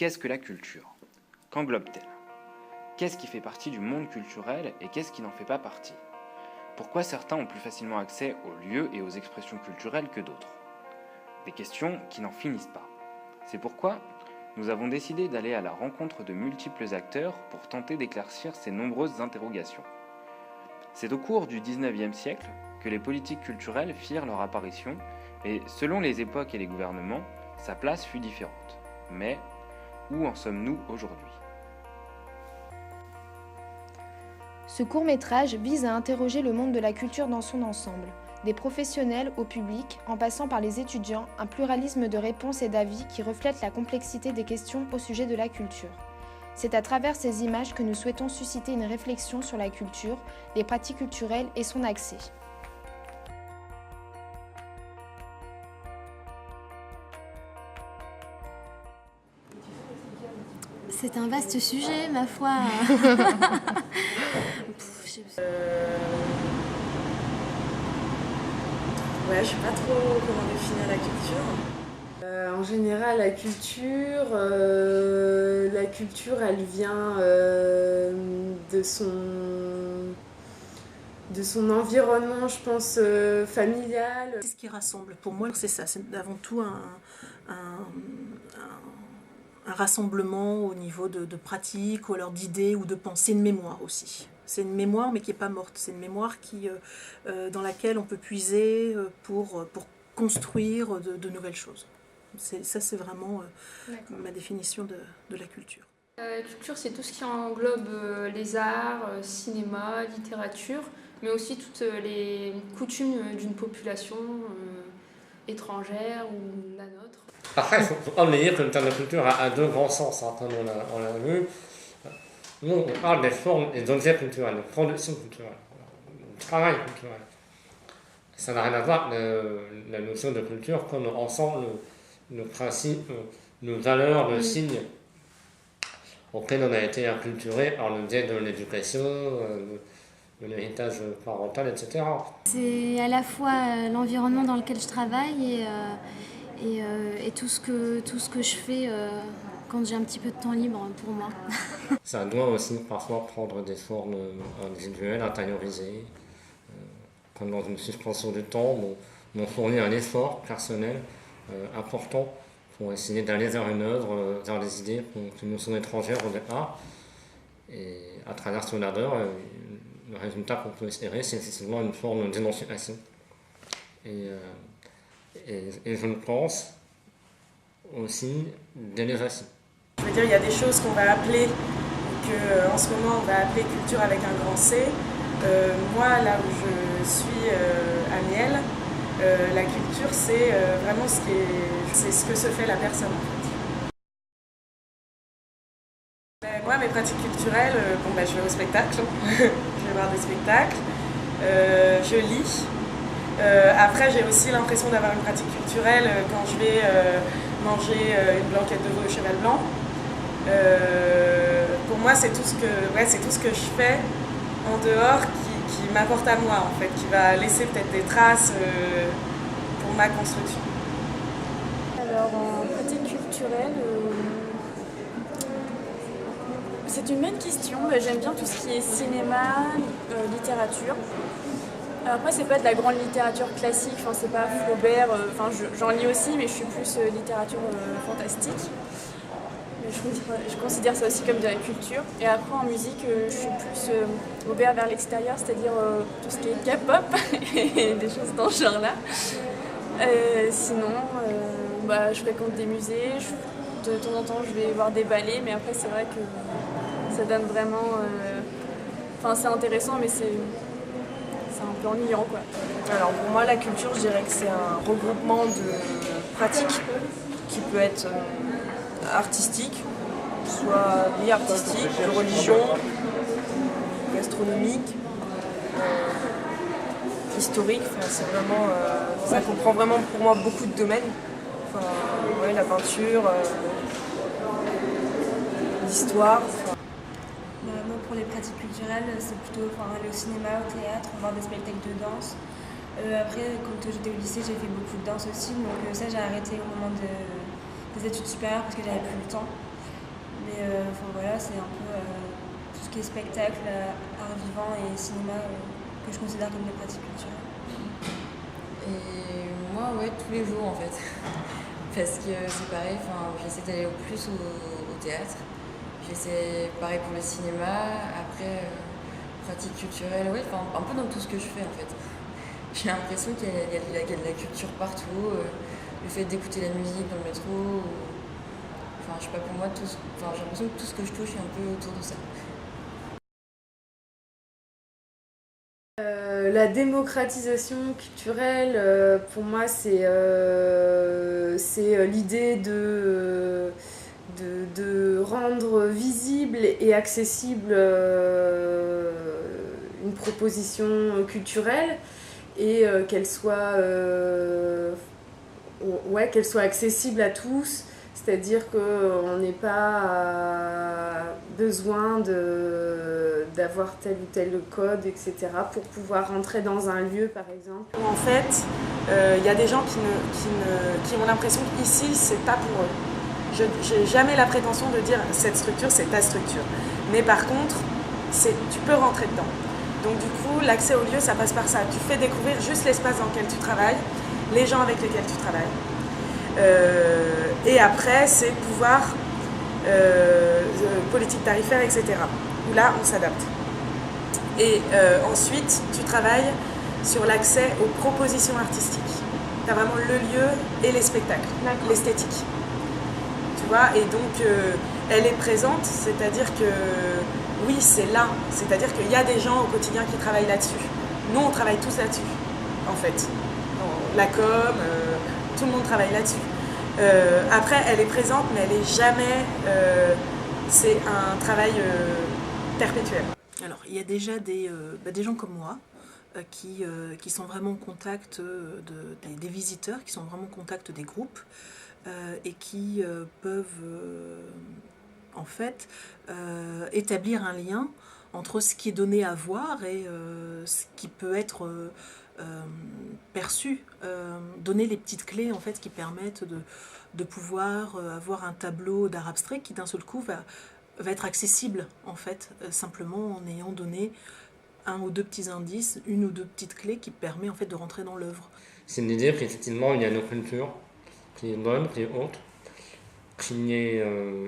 Qu'est-ce que la culture? Qu'englobe-t-elle? Qu'est-ce qui fait partie du monde culturel et qu'est-ce qui n'en fait pas partie? Pourquoi certains ont plus facilement accès aux lieux et aux expressions culturelles que d'autres? Des questions qui n'en finissent pas. C'est pourquoi nous avons décidé d'aller à la rencontre de multiples acteurs pour tenter d'éclaircir ces nombreuses interrogations. C'est au cours du XIXe siècle que les politiques culturelles firent leur apparition et, selon les époques et les gouvernements, sa place fut différente. Mais où en sommes-nous aujourd'hui? Ce court-métrage vise à interroger le monde de la culture dans son ensemble, des professionnels au public, en passant par les étudiants, un pluralisme de réponses et d'avis qui reflète la complexité des questions au sujet de la culture. C'est à travers ces images que nous souhaitons susciter une réflexion sur la culture, les pratiques culturelles et son accès. C'est un vaste sujet, ma foi. Ouais, je sais pas trop comment définir la culture. En général, la culture, elle vient de son environnement, je pense, familial. C'est ce qui rassemble. Pour moi, c'est ça. C'est avant tout un rassemblement au niveau de pratiques, ou alors d'idées ou de pensées, une mémoire aussi. C'est une mémoire mais qui n'est pas morte. C'est une mémoire dans laquelle on peut puiser pour construire de nouvelles choses. Ça, c'est vraiment ma définition de la culture. La culture, c'est tout ce qui englobe les arts, cinéma, littérature, mais aussi toutes les coutumes d'une population étrangère ou la nôtre. Après, il faut pas oublier que le terme de culture a deux grands sens, hein, comme on l'a vu. Nous, on parle des formes et des objets culturels, de production culturelle, de travail culturel. Ça n'a rien à voir avec la notion de culture comme ensemble, nos principes, nos valeurs, nos signes auxquels on a été acculturé par le biais de l'éducation, de l'héritage parental, etc. C'est à la fois l'environnement dans lequel je travaille et tout ce que je fais quand j'ai un petit peu de temps libre pour moi. Ça doit aussi parfois prendre des formes individuelles, intériorisées, comme dans une suspension du temps, où on fournit un effort personnel important pour essayer d'aller vers une œuvre, vers des idées qui nous sont étrangères au départ. Et à travers ce labeur, le résultat qu'on peut espérer, c'est effectivement une forme d'émancipation. Et je pense aussi d'élévation. Je veux dire, il y a des choses qu'on va appeler, qu'en ce moment on va appeler culture avec un grand C. Moi, là où je suis à Miel, la culture, c'est vraiment c'est ce que se fait la personne en fait. Moi, mes pratiques culturelles, je vais au spectacle, je vais voir des spectacles, je lis. Après, j'ai aussi l'impression d'avoir une pratique culturelle quand je vais manger une blanquette de veau au cheval blanc. Pour moi, c'est tout ce que je fais en dehors qui m'apporte à moi, en fait, qui va laisser peut-être des traces pour ma construction. Alors, en pratique culturelle, c'est une bonne question. J'aime bien tout ce qui est cinéma, littérature. Alors après, c'est pas de la grande littérature classique, c'est pas Flaubert, j'en lis aussi, mais je suis plus littérature fantastique. Je considère ça aussi comme de la culture. Et après, en musique, je suis plus ouvert vers l'extérieur, c'est-à-dire tout ce qui est K-pop et des choses dans ce genre-là. Sinon, je fréquente des musées. De temps en temps, je vais voir des ballets, mais après, c'est vrai que ça donne vraiment... c'est intéressant, mais c'est un peu ennuyant, quoi. Alors pour moi, la culture, je dirais que c'est un regroupement de pratiques qui peut être artistique, soit lié artistique, de religion, gastronomique, historique. C'est vraiment, ça comprend vraiment pour moi beaucoup de domaines. La peinture, l'histoire. Moi, pour les pratiques culturelles, c'est plutôt aller au cinéma, au théâtre, voir des spectacles de danse. Après, quand j'étais au lycée, j'ai fait beaucoup de danse aussi, donc ça j'ai arrêté au moment des études supérieures parce que j'avais plus le temps. Mais enfin voilà, c'est un peu tout ce qui est spectacle, art vivant et cinéma que je considère comme des pratiques culturelles. Et moi, ouais, tous les jours en fait. Parce que c'est pareil, j'essaie d'aller au plus au théâtre. J'essaie, pareil pour le cinéma, après, pratique culturelle, ouais, un peu dans tout ce que je fais en fait. J'ai l'impression qu'il y a de la culture partout, le fait d'écouter la musique dans le métro, je sais pas, pour moi, j'ai l'impression que tout ce que je touche est un peu autour de ça. La démocratisation culturelle, pour moi, c'est l'idée de rendre visible et accessible une proposition culturelle et qu'elle soit accessible à tous. C'est-à-dire qu'on n'ait pas besoin d'avoir tel ou tel code, etc., pour pouvoir rentrer dans un lieu, par exemple. En fait, y a des gens qui ont l'impression qu'ici, c'est pas pour eux. Je n'ai jamais la prétention de dire cette structure, c'est ta structure. Mais par contre, tu peux rentrer dedans. Donc du coup, l'accès au lieu, ça passe par ça. Tu fais découvrir juste l'espace dans lequel tu travailles, les gens avec lesquels tu travailles. Et après, c'est pouvoir politique tarifaire, etc. Où là, on s'adapte. Et ensuite, tu travailles sur l'accès aux propositions artistiques. Tu as vraiment le lieu et les spectacles, l'esthétique. Tu vois, et donc, elle est présente, c'est-à-dire que, oui, c'est là. C'est-à-dire qu'il y a des gens au quotidien qui travaillent là-dessus. Nous, on travaille tous là-dessus, en fait. La com... tout le monde travaille là-dessus. Après, elle est présente, mais elle n'est jamais... c'est un travail perpétuel. Alors, il y a déjà des gens comme moi qui sont vraiment au contact des visiteurs, qui sont vraiment au contact des groupes et qui peuvent, en fait, établir un lien entre ce qui est donné à voir et ce qui peut être... perçu, donner les petites clés en fait qui permettent de pouvoir avoir un tableau d'art abstrait qui d'un seul coup va être accessible en fait, simplement en ayant donné un ou deux petits indices, une ou deux petites clés qui permet en fait de rentrer dans l'œuvre. C'est une idée qu'effectivement il y a une culture qui est bonne, qui est haute, qui est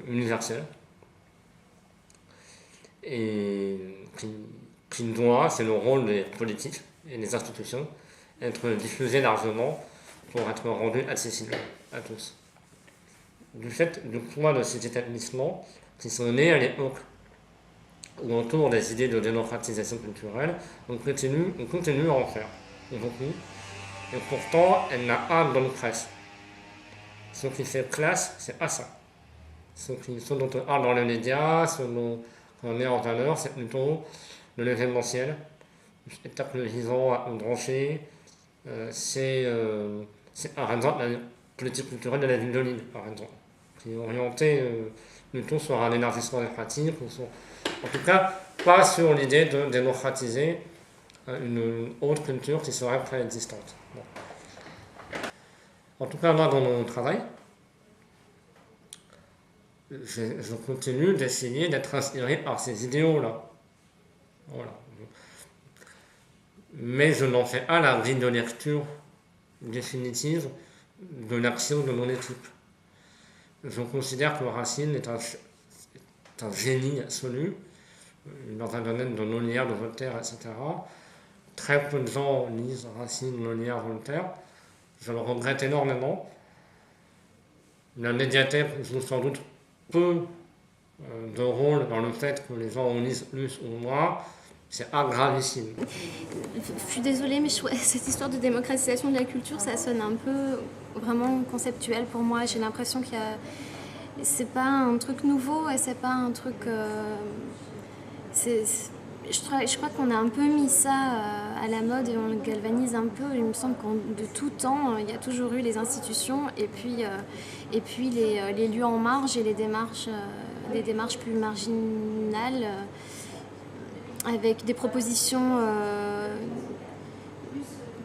universelle et qui doit, c'est le rôle des politiques et les institutions, être diffusées largement pour être rendues accessibles à tous. Du fait du poids de ces établissements qui sont nés à l'époque où autour des idées de démocratisation culturelle, on continue à en faire beaucoup. Et pourtant, elle n'a pas de bonne presse. Ce qui fait classe, c'est pas ça. Ce dont on parle dans les médias, ce dont on met en valeur, c'est plutôt de l'événementiel, le spectacle vivant à brancher, c'est par exemple la politique culturelle de la ville de Lille, par exemple, qui est orientée plutôt sur un élargissement des pratiques, en tout cas pas sur l'idée de démocratiser une autre culture qui serait préexistante. Bon. En tout cas, là, dans mon travail, je continue d'essayer d'être inspiré par ces idéaux-là. Voilà. Mais je n'en fais pas la grille de lecture définitive de l'action de mon équipe. Je considère que Racine est un génie absolu, dans un domaine de Molière, de Voltaire, etc. Très peu de gens lisent Racine, Molière, Voltaire. Je le regrette énormément. La médiathèque joue sans doute peu de rôle dans le fait que les gens en lisent plus ou moins. C'est gravissime. Je suis désolée, mais cette histoire de démocratisation de la culture, ça sonne un peu vraiment conceptuel pour moi. J'ai l'impression qu'il y a... C'est pas un truc nouveau et c'est pas un truc... Je crois qu'on a un peu mis ça à la mode et on le galvanise un peu. Il me semble que de tout temps, il y a toujours eu les institutions et puis les lieux en marge et les démarches plus marginales avec des propositions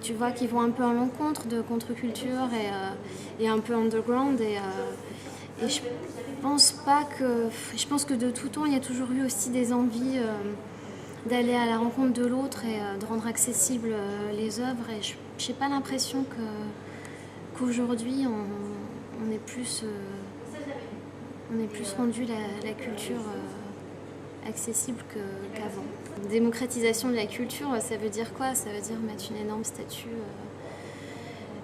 tu vois, qui vont un peu à l'encontre de contre-culture et un peu underground. Et je pense que de tout temps, il y a toujours eu aussi des envies d'aller à la rencontre de l'autre et de rendre accessibles les œuvres. Et je n'ai pas l'impression qu'aujourd'hui, on est plus rendu la culture accessible qu'avant. Démocratisation de la culture, ça veut dire quoi? Ça veut dire mettre une énorme statue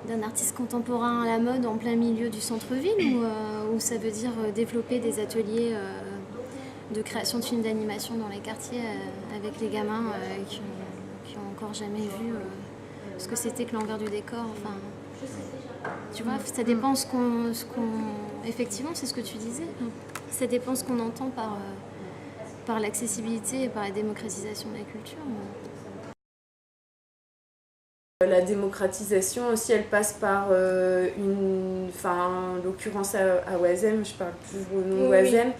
d'un artiste contemporain à la mode en plein milieu du centre-ville, ou ça veut dire développer des ateliers de création de films d'animation dans les quartiers avec les gamins qui ont encore jamais vu ce que c'était que l'envers du décor. Enfin, tu vois, ça dépend effectivement, c'est ce que tu disais. Ça dépend ce qu'on entend par l'accessibilité et par la démocratisation de la culture. La démocratisation aussi, elle passe par en l'occurrence à Oisem, je parle plus au nom Oisem,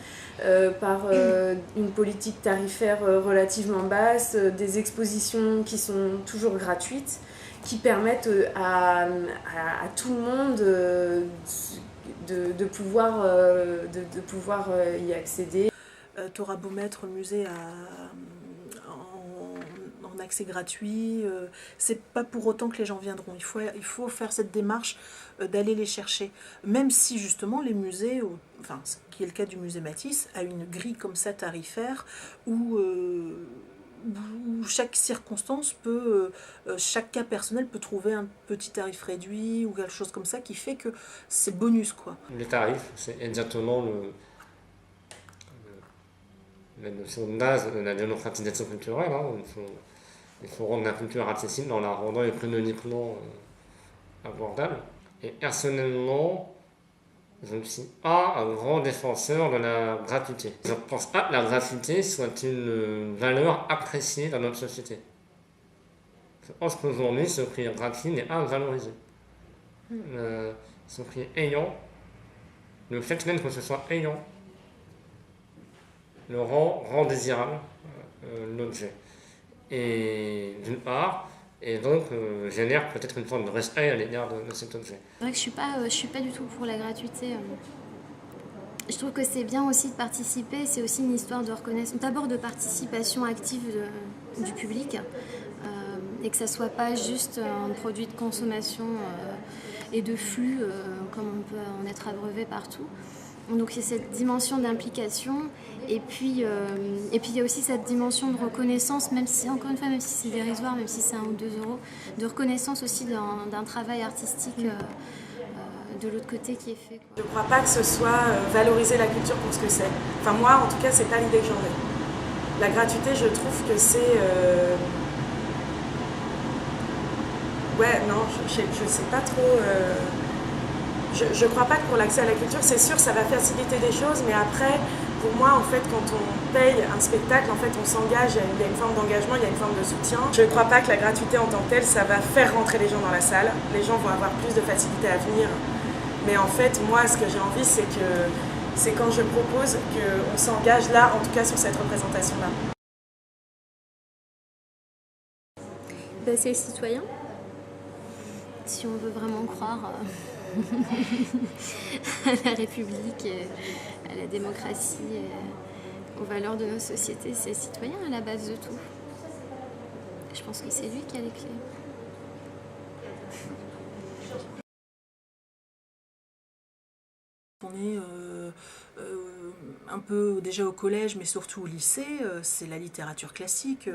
par une politique tarifaire relativement basse, des expositions qui sont toujours gratuites, qui permettent à tout le monde de pouvoir y accéder. T'auras beau mettre le musée en accès gratuit, c'est pas pour autant que les gens viendront. Il faut faire cette démarche d'aller les chercher. Même si justement les musées, enfin ce qui est le cas du musée Matisse, a une grille comme ça tarifaire où chaque circonstance peut, chaque cas personnel peut trouver un petit tarif réduit ou quelque chose comme ça qui fait que c'est bonus quoi. Les tarifs, c'est exactement la notion de base de la démocratisation culturelle. Il faut rendre la culture accessible en la rendant économiquement abordable. Et personnellement, je ne suis pas un grand défenseur de la gratuité. Je ne pense pas que la gratuité soit une valeur appréciée dans notre société. Je pense qu'aujourd'hui, ce qui est gratuit n'est pas valorisé. Ce qui est ayant, le fait même que ce soit ayant, le rend désirable l'objet. Et d'une part, et donc génère peut-être une forme de respect à l'égard de cet objet. C'est vrai que je suis pas du tout pour la gratuité. Je trouve que c'est bien aussi de participer, c'est aussi une histoire de reconnaissance, d'abord de participation active du public, et que ça soit pas juste un produit de consommation et de flux comme on peut en être abreuvé partout. Donc il y a cette dimension d'implication et puis il y a aussi cette dimension de reconnaissance, même si, encore une fois, même si c'est dérisoire, même si c'est 1 ou 2 euros, de reconnaissance aussi d'un travail artistique de l'autre côté qui est fait. Je ne crois pas que ce soit valoriser la culture pour ce que c'est. Enfin moi, en tout cas, c'est pas l'idée que j'en ai. La gratuité, je trouve que c'est... Ouais, non, je sais pas trop... Je crois pas que pour l'accès à la culture, c'est sûr, ça va faciliter des choses, mais après, pour moi, en fait, quand on paye un spectacle, en fait, on s'engage, il y a une forme d'engagement, il y a une forme de soutien. Je ne crois pas que la gratuité en tant que telle, ça va faire rentrer les gens dans la salle. Les gens vont avoir plus de facilité à venir. Mais en fait, moi, ce que j'ai envie, c'est quand je propose qu'on s'engage là, en tout cas sur cette représentation-là. Ben, c'est le citoyen. Si on veut vraiment croire à la République, à la démocratie, aux valeurs de nos sociétés, c'est le citoyen à la base de tout. Je pense que c'est lui qui a les clés. On est un peu déjà au collège, mais surtout au lycée, c'est la littérature classique.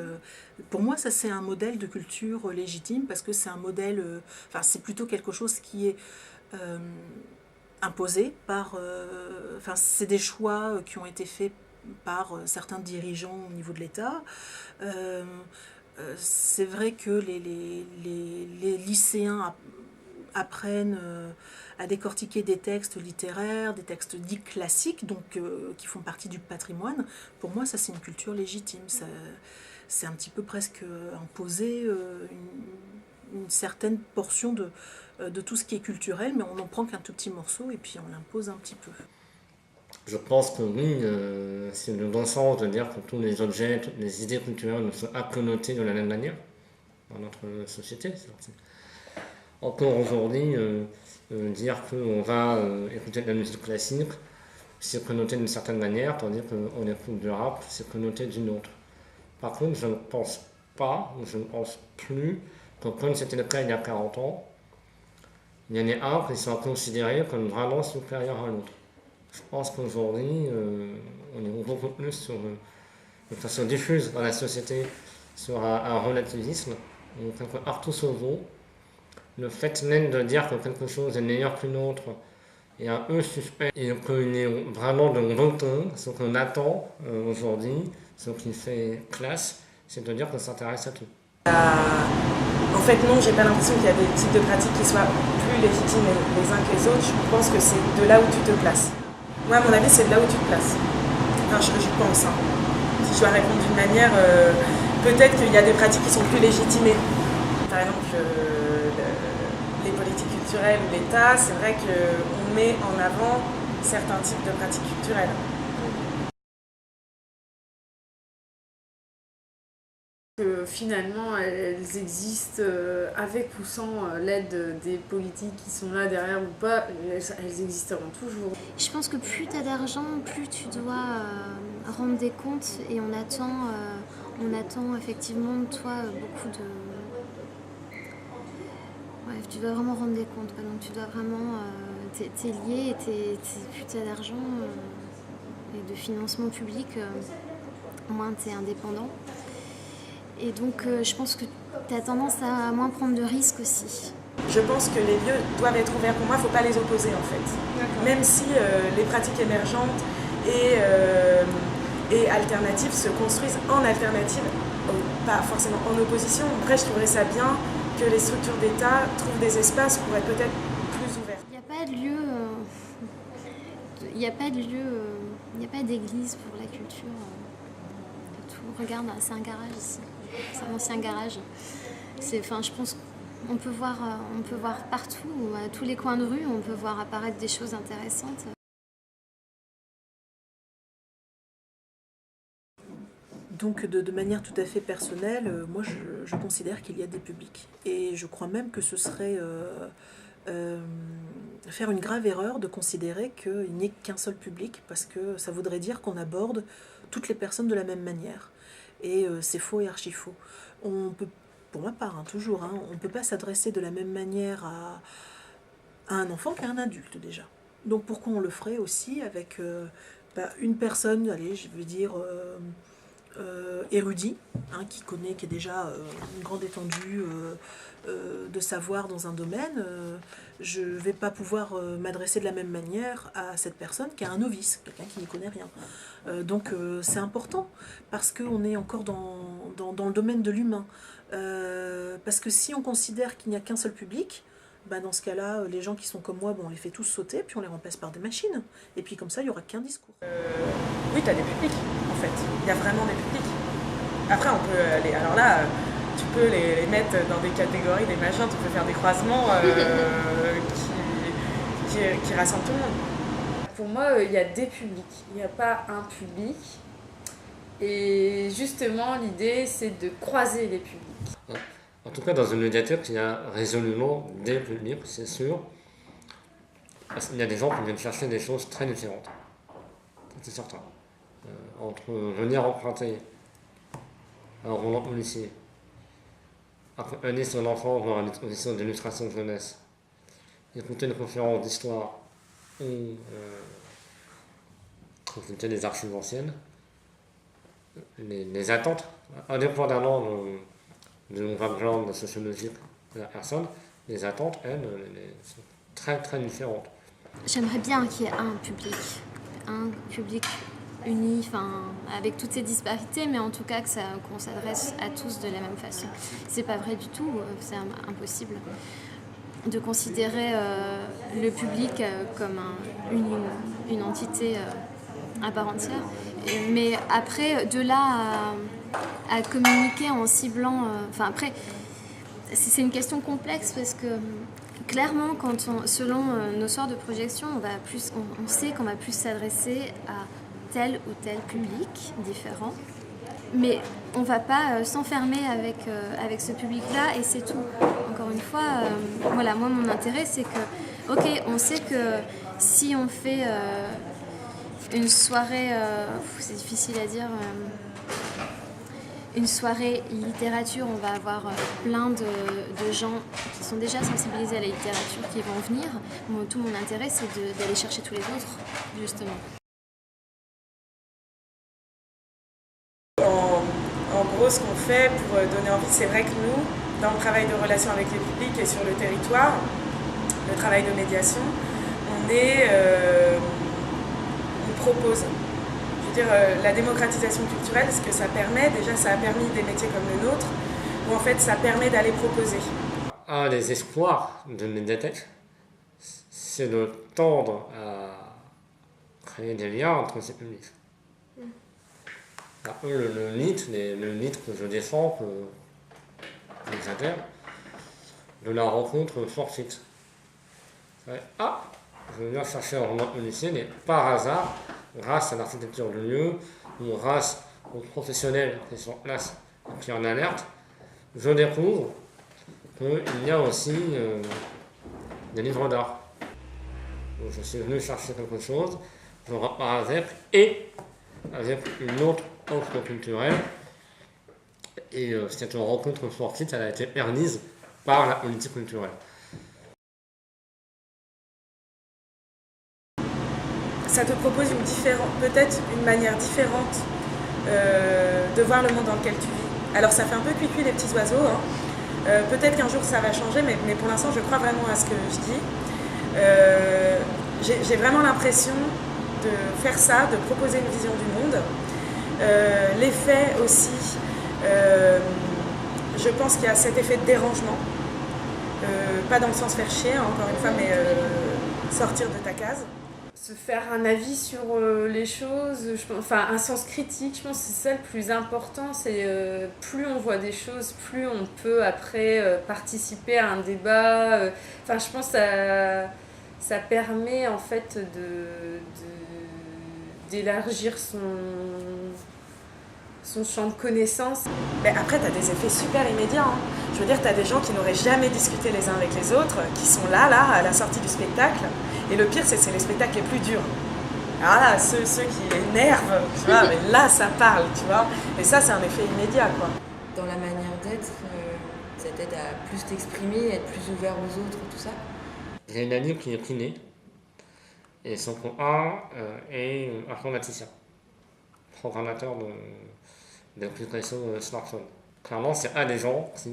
Pour moi, ça c'est un modèle de culture légitime parce que c'est un modèle, enfin c'est plutôt quelque chose qui est imposé par, enfin c'est des choix qui ont été faits par certains dirigeants au niveau de l'État. C'est vrai que les lycéens apprennent à décortiquer des textes littéraires, des textes dits classiques, donc qui font partie du patrimoine. Pour moi, ça c'est une culture légitime. C'est un petit peu presque imposer une certaine portion de tout ce qui est culturel, mais on n'en prend qu'un tout petit morceau et puis on l'impose un petit peu. Je pense que oui, c'est le bon sens de dire que tous les objets, toutes les idées culturelles ne sont pas connotées de la même manière dans notre société. Encore aujourd'hui, dire qu'on va écouter de la musique classique c'est connoté d'une certaine manière, tandis qu'on écoute du rap, c'est connoté d'une autre. Par contre, je ne pense plus que comme c'était le cas il y a 40 ans, il y en a un qui soit considéré comme vraiment supérieur à l'autre. Je pense qu'aujourd'hui, on est beaucoup plus sur, de façon diffuse dans la société, sur un relativisme, quelque partout sur vous. Le fait même de dire que quelque chose est meilleur qu'une autre est un peu suspect et qu'il est vraiment de retour, ce qu'on attend aujourd'hui, ce qui fait classe, c'est de dire qu'on s'intéresse à tout. En fait, non, j'ai pas l'impression qu'il y a des types de pratiques qui soient plus légitimes les uns que les autres. Je pense que c'est de là où tu te places. Moi, à mon avis, c'est de là où tu te places. Enfin, je pense. Hein. Si je dois répondre d'une manière, peut-être qu'il y a des pratiques qui sont plus légitimées. Par exemple, les politiques culturelles ou l'État, c'est vrai qu'on met en avant certains types de pratiques culturelles. Finalement, elles existent avec ou sans l'aide des politiques qui sont là derrière ou pas, elles existeront toujours. Je pense que plus tu as d'argent, plus tu dois rendre des comptes et on attend effectivement de toi beaucoup de... Ouais, tu dois vraiment rendre des comptes, quoi. Donc tu dois vraiment... t'es lié et plus tu as d'argent et de financement public, moins tu es indépendant. Et donc je pense que tu as tendance à moins prendre de risques aussi. Je pense que les lieux doivent être ouverts. Pour moi, il ne faut pas les opposer en fait. Même si les pratiques émergentes et alternatives se construisent en alternative, pas forcément en opposition. Après, je trouverais ça bien que les structures d'État trouvent des espaces pour être peut-être plus ouverts. Il n'y a pas de lieu, il n'y a pas d'église pour la culture. Regarde, c'est un garage ici. C'est un ancien garage. Je pense qu'on peut voir partout, à tous les coins de rue, on peut voir apparaître des choses intéressantes. Donc de manière tout à fait personnelle, moi je considère qu'il y a des publics. Et je crois même que ce serait faire une grave erreur de considérer qu'il n'y ait qu'un seul public, parce que ça voudrait dire qu'on aborde toutes les personnes de la même manière. Et c'est faux et archi faux. On peut, pour ma part, toujours, on ne peut pas s'adresser de la même manière à un enfant qu'à un adulte déjà. Donc pourquoi on le ferait aussi avec une personne, allez, je vais dire érudit, qui connaît, qui est déjà une grande étendue de savoir dans un domaine, je ne vais pas pouvoir m'adresser de la même manière à cette personne qu'à un novice, quelqu'un qui n'y connaît rien. Donc c'est important, parce qu'on est encore dans le domaine de l'humain. Parce que si on considère qu'il n'y a qu'un seul public, dans ce cas-là, les gens qui sont comme moi, on les fait tous sauter, puis on les remplace par des machines. Et puis comme ça, il n'y aura qu'un discours. Oui, tu as des publics, en fait. Il y a vraiment des publics. Après, on peut les... Alors là, tu peux les mettre dans des catégories, des machins, tu peux faire des croisements qui rassemblent tout le monde. Pour moi, il y a des publics. Il n'y a pas un public. Et justement, l'idée, c'est de croiser les publics. En tout cas, dans une médiathèque, il y a résolument des publics, c'est sûr. Il y a des gens qui viennent chercher des choses très différentes. C'est certain. Entre venir emprunter un roman policier, accompagner son enfant voir une exposition d'illustration de jeunesse, écouter une conférence d'histoire ou consulter des archives anciennes, les attentes, indépendamment de background sociologique de la personne, les attentes, elles, sont très très différentes. J'aimerais bien qu'il y ait un public uni, avec toutes ces disparités, mais en tout cas qu'on s'adresse à tous de la même façon. C'est pas vrai du tout, c'est impossible de considérer le public comme une entité à part entière. Mais après, de là à communiquer en ciblant... après, c'est une question complexe parce que clairement, selon nos sorts de projection, on sait qu'on va plus s'adresser à tel ou tel public différent. Mais on ne va pas s'enfermer avec ce public-là et c'est tout. Encore une fois, moi mon intérêt c'est que, ok, on sait que si on fait Une soirée, c'est difficile à dire. Une soirée littérature, on va avoir plein de gens qui sont déjà sensibilisés à la littérature qui vont venir. Tout mon intérêt, c'est d'aller chercher tous les autres, justement. En gros, ce qu'on fait pour donner envie, c'est vrai que nous, dans le travail de relation avec les publics et sur le territoire, le travail de médiation, on propose. Je veux dire, la démocratisation culturelle, ce que ça permet, déjà ça a permis des métiers comme le nôtre, où en fait ça permet d'aller proposer. Un des espoirs de Médiathèque, c'est de tendre à créer des liens entre ces publics. Le mythe que je défends, que j'adhère, de la rencontre fortuite. Je viens chercher un roman policier, mais par hasard, grâce à l'architecture du lieu, ou grâce aux professionnels qui sont en place et qui en alertent, je découvre qu'il y a aussi des livres d'art. Donc je suis venu chercher quelque chose, je repars avec une autre offre culturelle, et cette rencontre fortuite, elle a été permise par la politique culturelle. Ça te propose peut-être une manière différente de voir le monde dans lequel tu vis. Alors ça fait un peu cuicui les petits oiseaux, hein. Peut-être qu'un jour ça va changer, mais pour l'instant je crois vraiment à ce que je dis. J'ai vraiment l'impression de faire ça, de proposer une vision du monde. L'effet aussi, je pense qu'il y a cet effet de dérangement, pas dans le sens faire chier, hein, encore une fois, mais sortir de ta case. Se faire un avis sur les choses, enfin un sens critique, je pense que c'est ça le plus important, c'est plus on voit des choses, plus on peut après participer à un débat. Enfin je pense que ça permet en fait d'élargir son champ de connaissances. Mais après, tu as des effets super immédiats. Hein. Je veux dire, tu as des gens qui n'auraient jamais discuté les uns avec les autres, qui sont là, à la sortie du spectacle. Et le pire, c'est les spectacles les plus durs. Alors là, ceux qui énervent, tu vois, mais là, ça parle, tu vois. Et ça, c'est un effet immédiat, quoi. Dans la manière d'être, ça t'aide à plus t'exprimer, être plus ouvert aux autres, tout ça. J'ai une amie qui est kiné, et son copain est informaticien, programmateur d'applications smartphone. Clairement, c'est un des gens qui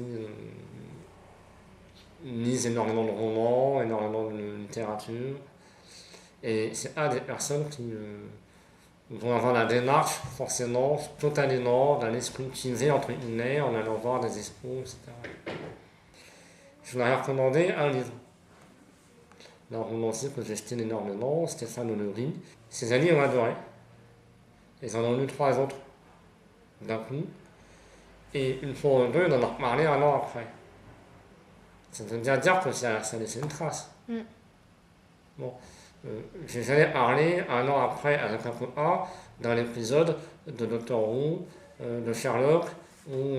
lisent énormément de romans, énormément de littérature, et c'est un des personnes qui vont avoir la démarche forcément spontanément d'aller se cultiver entre guillemets en allant voir des expos, etc. Je leur ai recommandé un livre d'un romancier que j'estime énormément, Stéphane Honorine. Ses amis ont adoré. Ils en ont lu 3 autres d'un coup. Et une fois ou deux, ils en ont reparlé 1 an après. Ça veut bien dire que ça a laissé une trace. Bon. J'ai jamais parlé 1 an après avec un copain dans l'épisode de Doctor Who, de Sherlock ou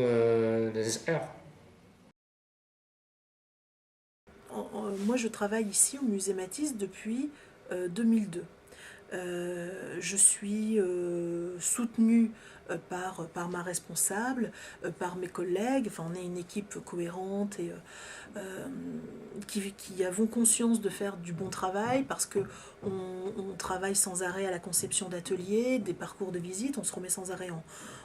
des experts. Moi, je travaille ici au musée Matisse depuis 2002. Je suis soutenue par ma responsable, par mes collègues. Enfin, on est une équipe cohérente et qui avons conscience de faire du bon travail parce que on travaille sans arrêt à la conception d'ateliers, des parcours de visite, on se remet sans arrêt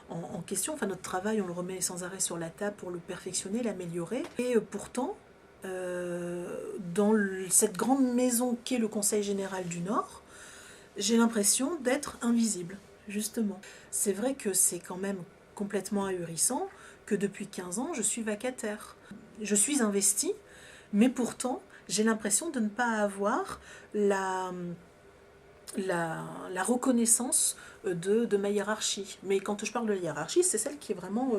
en question. Enfin, notre travail, on le remet sans arrêt sur la table pour le perfectionner, l'améliorer. Et pourtant, dans cette grande maison qu'est le Conseil général du Nord, j'ai l'impression d'être invisible, justement. C'est vrai que c'est quand même complètement ahurissant que depuis 15 ans, je suis vacataire. Je suis investie, mais pourtant, j'ai l'impression de ne pas avoir la reconnaissance de ma hiérarchie. Mais quand je parle de la hiérarchie, c'est celle qui est vraiment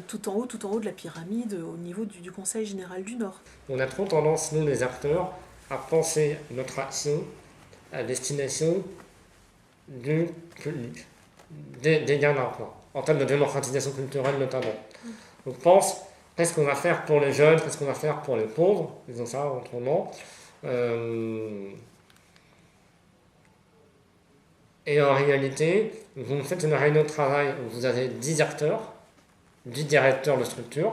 tout en haut de la pyramide, au niveau du Conseil général du Nord. On a trop tendance, nous les acteurs, à penser notre action à destination du public, des gamins, quoi, en termes de démocratisation culturelle notamment. On pense, qu'est-ce qu'on va faire pour les jeunes, qu'est-ce qu'on va faire pour les pauvres, disons ça autrement. Et en réalité, vous faites une réunion de travail où vous avez 10 acteurs, 10 directeurs de structure.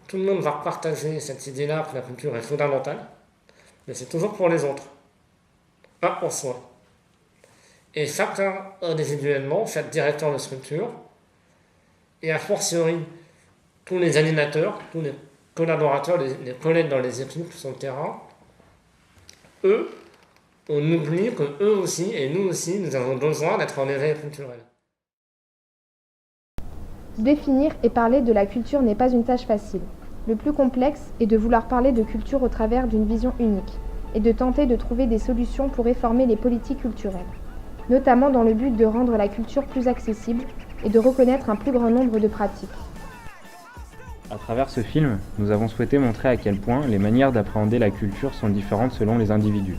Tout le monde va partager cette idée-là que la culture est fondamentale, mais c'est toujours pour les autres, pas pour soi. Et chacun, individuellement, chaque directeur de structure, et a fortiori tous les animateurs, tous les collaborateurs, les collègues dans les équipes sur le terrain, eux, on oublie que eux aussi, et nous aussi, nous avons besoin d'être en éveil culturel. Définir et parler de la culture n'est pas une tâche facile. Le plus complexe est de vouloir parler de culture au travers d'une vision unique et de tenter de trouver des solutions pour réformer les politiques culturelles, notamment dans le but de rendre la culture plus accessible et de reconnaître un plus grand nombre de pratiques. À travers ce film, nous avons souhaité montrer à quel point les manières d'appréhender la culture sont différentes selon les individus.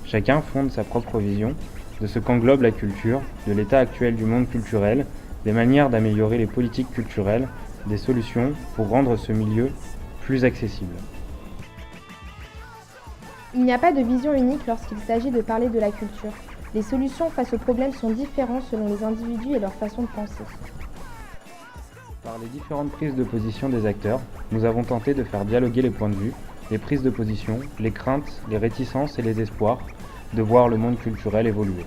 Chacun fonde sa propre vision de ce qu'englobe la culture, de l'état actuel du monde culturel, des manières d'améliorer les politiques culturelles, des solutions pour rendre ce milieu plus accessible. Il n'y a pas de vision unique lorsqu'il s'agit de parler de la culture. Les solutions face aux problèmes sont différentes selon les individus et leur façon de penser. Par les différentes prises de position des acteurs, nous avons tenté de faire dialoguer les points de vue, les prises de position, les craintes, les réticences et les espoirs de voir le monde culturel évoluer.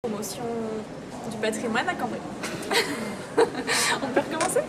Promotion du patrimoine à Cambrai. On peut recommencer?